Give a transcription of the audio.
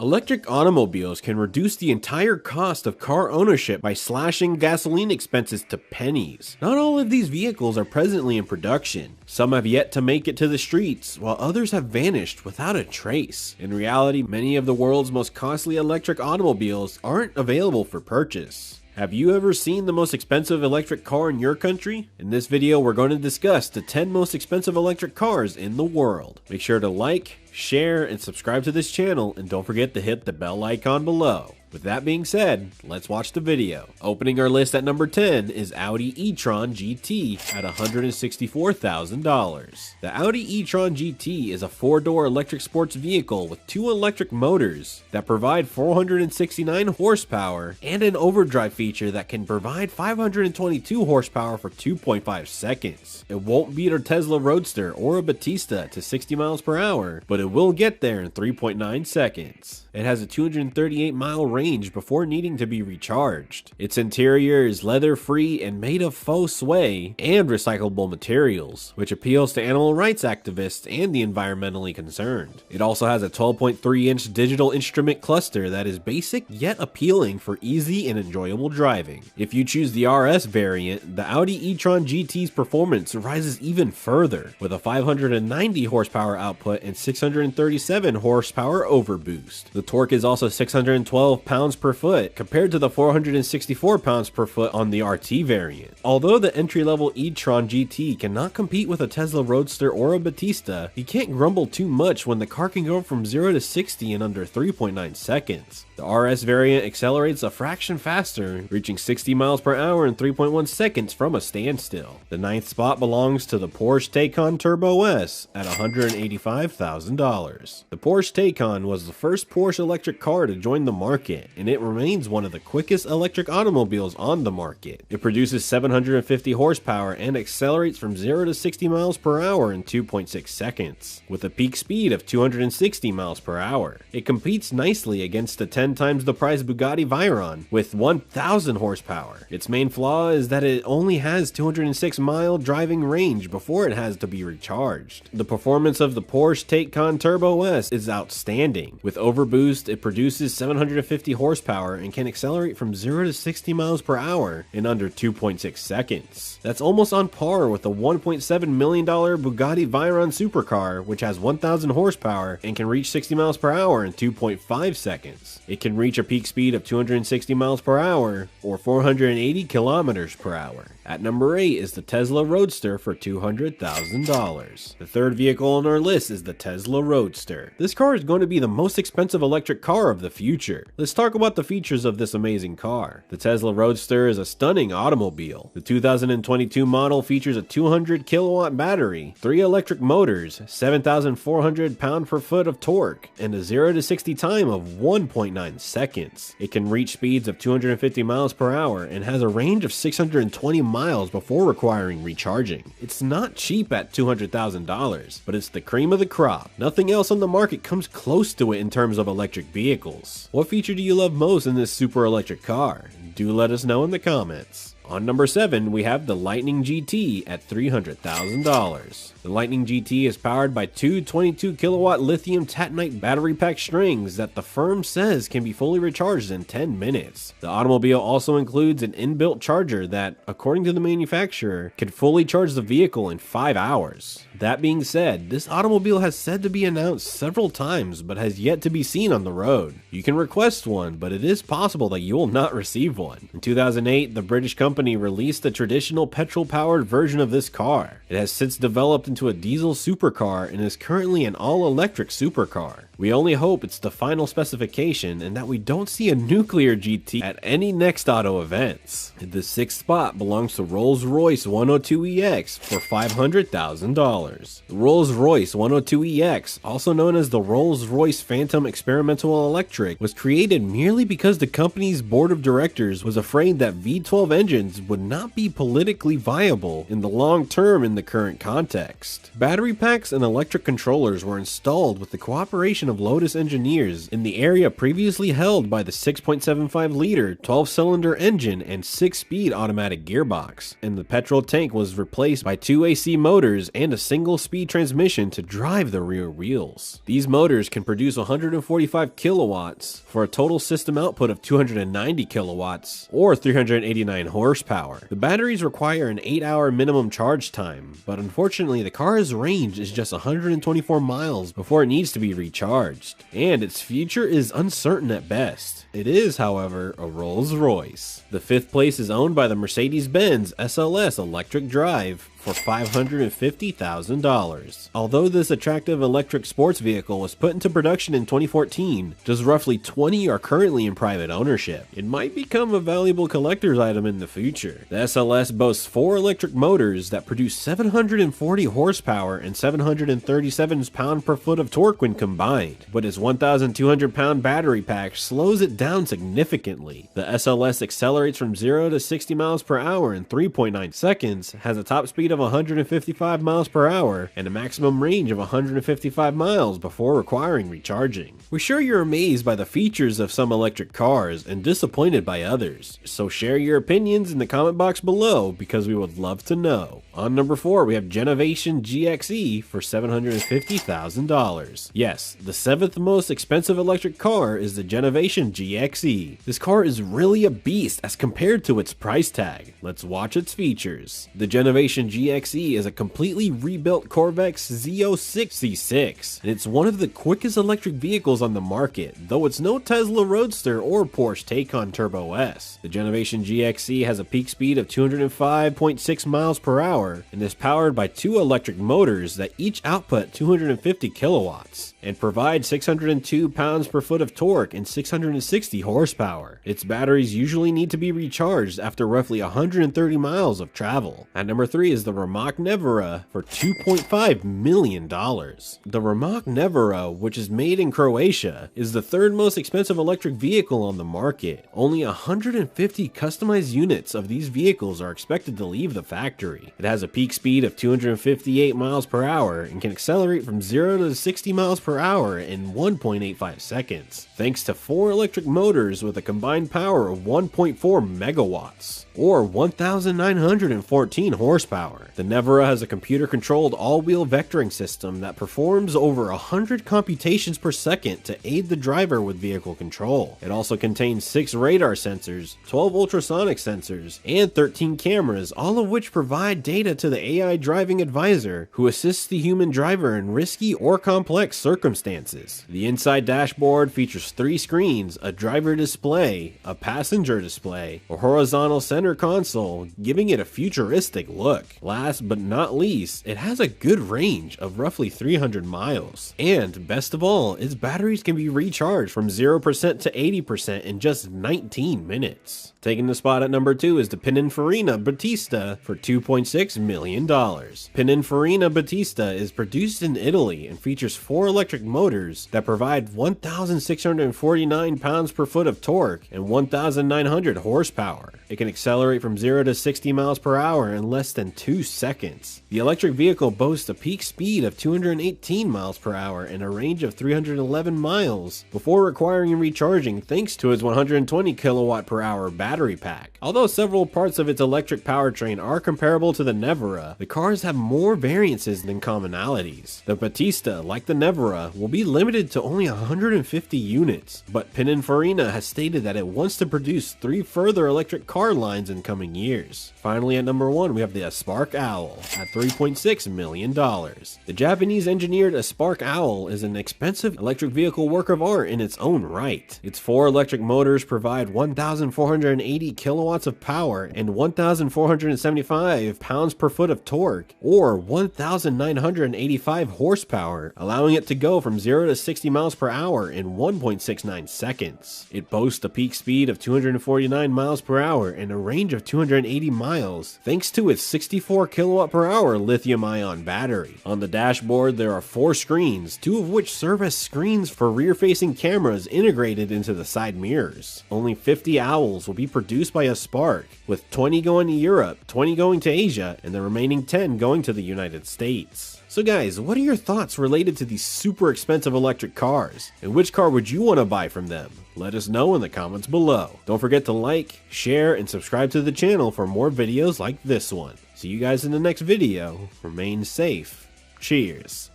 Electric automobiles can reduce the entire cost of car ownership by slashing gasoline expenses to pennies. Not all of these vehicles are presently in production. Some have yet to make it to the streets, while others have vanished without a trace. In reality, many of the world's most costly electric automobiles aren't available for purchase. Have you ever seen the most expensive electric car in your country? In this video, we're going to discuss the 10 most expensive electric cars in the world. Make sure to like, share, and subscribe to this channel, and don't forget to hit the bell icon below. With that being said, let's watch the video. Opening our list at number 10 is Audi e-tron GT at $164,000. The Audi e-tron GT is a 4-door electric sports vehicle with 2 electric motors that provide 469 horsepower and an overdrive feature that can provide 522 horsepower for 2.5 seconds. It won't beat a Tesla Roadster or a Battista to 60 miles per hour, but it will get there in 3.9 seconds. It has a 238-mile range before needing to be recharged. Its interior is leather-free and made of faux suede and recyclable materials, which appeals to animal rights activists and the environmentally concerned. It also has a 12.3-inch digital instrument cluster that is basic yet appealing for easy and enjoyable driving. If you choose the RS variant, the Audi e-tron GT's performance rises even further, with a 590 horsepower output and 637 horsepower overboost. The torque is also 612 pounds per foot, compared to the 464 pounds per foot on the RT variant. Although the entry-level e-tron GT cannot compete with a Tesla Roadster or a Battista, you can't grumble too much when the car can go from 0 to 60 in under 3.9 seconds. The RS variant accelerates a fraction faster, reaching 60 miles per hour in 3.1 seconds from a standstill. The 9th spot belongs to the Porsche Taycan Turbo S at $185,000. The Porsche Taycan was the first Porsche electric car to join the market, and it remains one of the quickest electric automobiles on the market. It produces 750 horsepower and accelerates from 0 to 60 miles per hour in 2.6 seconds, with a peak speed of 260 miles per hour. It competes nicely against the 10 times the price Bugatti Veyron with 1,000 horsepower. Its main flaw is that it only has 206-mile driving range before it has to be recharged. The performance of the Porsche Taycan Turbo S is outstanding. With overboost, it produces 750 horsepower and can accelerate from 0 to 60 miles per hour in under 2.6 seconds. That's almost on par with the $1.7 million Bugatti Veyron supercar, which has 1,000 horsepower and can reach 60 miles per hour in 2.5 seconds. It can reach a peak speed of 260 miles per hour or 480 kilometers per hour. At number 8 is the Tesla Roadster for $200,000. The third vehicle on our list is the Tesla Roadster. This car is going to be the most expensive electric car of the future. Let's talk about the features of this amazing car. The Tesla Roadster is a stunning automobile. The 2022 model features a 200 kilowatt battery, 3 electric motors, 7,400 pound-per-foot of torque, and a 0 to 60 time of 1.9 seconds. It can reach speeds of 250 miles per hour and has a range of 620 miles before requiring recharging. It's not cheap at $200,000, but it's the cream of the crop. Nothing else on the market comes close to it in terms of electric vehicles. What feature do you love most in this super electric car? Do let us know in the comments. On number 7, we have the Lightning GT at $300,000. The Lightning GT is powered by 2 22 kilowatt lithium tatanite battery pack strings that the firm says can be fully recharged in 10 minutes. The automobile also includes an inbuilt charger that, according to the manufacturer, can fully charge the vehicle in 5 hours. That being said, this automobile has said to be announced several times but has yet to be seen on the road. You can request one, but it is possible that you will not receive one. In 2008, the British company released a traditional petrol-powered version of this car. It has since developed into a diesel supercar and is currently an all-electric supercar. We only hope it's the final specification and that we don't see a nuclear GT at any next auto events. The 6th spot belongs to Rolls-Royce 102EX for $500,000. The Rolls-Royce 102EX, also known as the Rolls-Royce Phantom Experimental Electric, was created merely because the company's board of directors was afraid that V12 engines would not be politically viable in the long term in the current context. Battery packs and electric controllers were installed with the cooperation of Lotus engineers in the area previously held by the 6.75-liter 12-cylinder engine and 6-speed automatic gearbox, and the petrol tank was replaced by 2 AC motors and a single-speed transmission to drive the rear wheels. These motors can produce 145 kilowatts for a total system output of 290 kilowatts or 389 horsepower. The batteries require an 8-hour minimum charge time, but unfortunately the car's range is just 124 miles before it needs to be recharged, and its future is uncertain at best. It is, however, a Rolls-Royce. The 5th place is owned by the Mercedes-Benz SLS electric drive for $550,000. Although this attractive electric sports vehicle was put into production in 2014, just roughly 20 are currently in private ownership. It might become a valuable collector's item in the future. The SLS boasts 4 electric motors that produce 740 horsepower and 737 pound-per-foot of torque when combined, but its 1,200-pound battery pack slows it down significantly. The SLS accelerates from 0 to 60 miles per hour in 3.9 seconds, has a top speed of 155 miles per hour, and a maximum range of 155 miles before requiring recharging. We're sure you're amazed by the features of some electric cars and disappointed by others, so share your opinions in the comment box below because we would love to know. On number 4, we have Genovation GXE for $750,000. Yes, the 7th most expensive electric car is the Genovation GXE. This car is really a beast as compared to its price tag. Let's watch its features. The Genovation GXE is a completely rebuilt Corvette Z06 C6, and it's one of the quickest electric vehicles on the market, though it's no Tesla Roadster or Porsche Taycan Turbo S. The Genovation GXE has a peak speed of 205.6 miles per hour and is powered by 2 electric motors that each output 250 kilowatts and provide 602 pounds-per-foot of torque and 660 horsepower. Its batteries usually need to be recharged after roughly 130 miles of travel. At number 3 is the Rimac Nevera for $2.5 million. The Rimac Nevera, which is made in Croatia, is the 3rd most expensive electric vehicle on the market. Only 150 customized units of these vehicles are expected to leave the factory. It has a peak speed of 258 miles per hour and can accelerate from 0 to 60 miles per hour in 1.85 seconds, thanks to 4 electric motors with a combined power of 1.4 megawatts, or 1,914 horsepower. The Nevera has a computer-controlled all-wheel vectoring system that performs over 100 computations per second to aid the driver with vehicle control. It also contains 6 radar sensors, 12 ultrasonic sensors, and 13 cameras, all of which provide data to the AI driving advisor who assists the human driver in risky or complex circumstances. The inside dashboard features 3 screens, a driver display, a passenger display, a horizontal center console, giving it a futuristic look. Last but not least, it has a good range of roughly 300 miles. And best of all, its batteries can be recharged from 0% to 80% in just 19 minutes. Taking the spot at number 2 is the Pininfarina Battista for $2.6 million. Pininfarina Battista is produced in Italy and features 4 electric motors that provide 1,649 pounds-per-foot of torque and 1,900 horsepower. It can accelerate from 0 to 60 miles per hour in less than 2 seconds. The electric vehicle boasts a peak speed of 218 miles per hour and a range of 311 miles before requiring recharging thanks to its 120 kilowatt per hour battery pack. Although several parts of its electric powertrain are comparable to the Nevera, the cars have more variances than commonalities. The Battista, like the Nevera, will be limited to only 150 units, but Pininfarina has stated that it wants to produce 3 further electric car lines in coming years. Finally, at number 1, we have the Spark Owl at $3.6 million. The Japanese engineered Spark Owl is an expensive electric vehicle work of art in its own right. Its 4 electric motors provide 1,480 kilowatts of power and 1,475 pounds-per-foot of torque, or 1,985 horsepower, allowing it to go from 0 to 60 miles per hour in 1.69 seconds. miles. It boasts a peak speed of 249 miles per hour and a range of 280 miles, thanks to its 64 kilowatt per hour lithium-ion battery. On the dashboard, there are 4 screens, 2 of which serve as screens for rear-facing cameras integrated into the side mirrors. Only 50 Owls will be produced by a Spark, with 20 going to Europe, 20 going to Asia, and the remaining 10 going to the United States. So guys, what are your thoughts related to these super expensive electric cars? And which car would you want to buy from them? Let us know in the comments below. Don't forget to like, share, and subscribe to the channel for more videos like this one. See you guys in the next video. Remain safe. Cheers.